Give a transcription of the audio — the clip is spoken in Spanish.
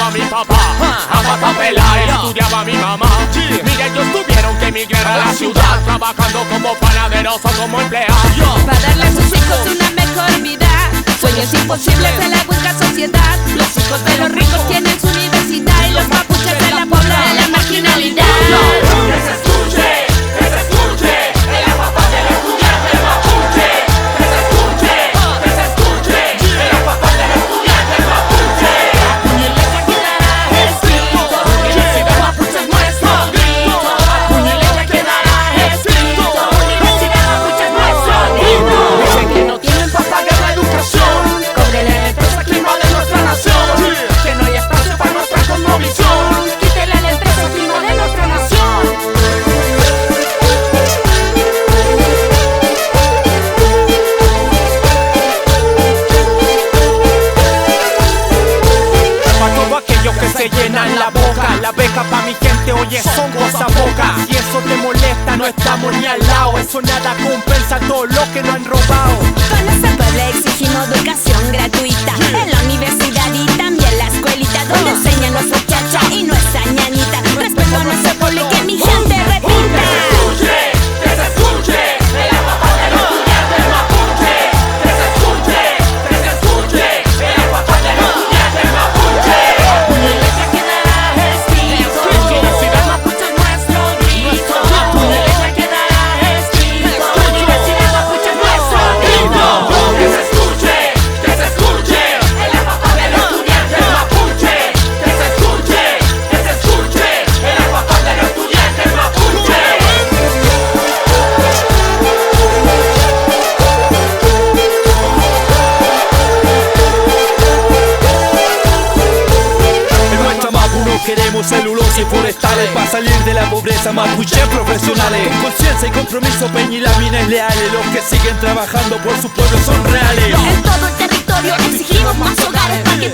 estudiaba mi papá, a Matapela estudiaba mi mamá. Mira, ellos tuvieron que emigrar a la ciudad, trabajando como panaderos o como empleados. Para darle a sus hijos una mejor vida, sueños imposibles se le busca sociedad. Los hijos de los ricos tienen su universidad y los mapuches de la pobla de la marginalidad. Que se escuche, que se escuche, en la papá del estudiante mapuche. Que se escuche, que se escuche, en la papá del estudiante mapuche. Puñaleta quedará escrito, Universidad Mapuche es nuestro grito. Puñaleta quedará escrito, Universidad Mapuche es nuestro grito. Dicen que no tienen para pagar la educación, cóbrele la empresa clima de nuestra nación. Que no hay espacio para nuestra cosmovisión, Quítele la empresa clima de nuestra nación. Pa' todos aquellos que se llenan la boca, la beca pa' mi gente, oye, son cosas pocas. Si eso te molesta, no estamos ni al lado. Eso nada compensa todo lo que nos han robado. Con nuestra puebla exigimos educación gratuita en la universidad y también la escuelita, donde enseñan nuestra chacha y nuestra ñañita. Respeto a nuestro pueblo y que mi gente repita. que se escuche, en la papá del estudiante mapuche. Que se escuche, que se escuche, en la papá del estudiante mapuche. Puñaleta quedará escrito, Universidad Mapuche es nuestro grito. Puñaleta quedará escrito, Universidad Mapuche es nuestro grito. Que se escuche, en la papá del estudiante mapuche. Que se escuche, en la papá del estudiante mapuche. En nuestra Mapu no queremos celulosis forestales, para salir de la pobreza mapuche profesionales. Con conciencia y compromiso, Peña y la mina es leales. Los que siguen trabajando por su pueblo son reales. En todo el territorio exigimos más hogares para que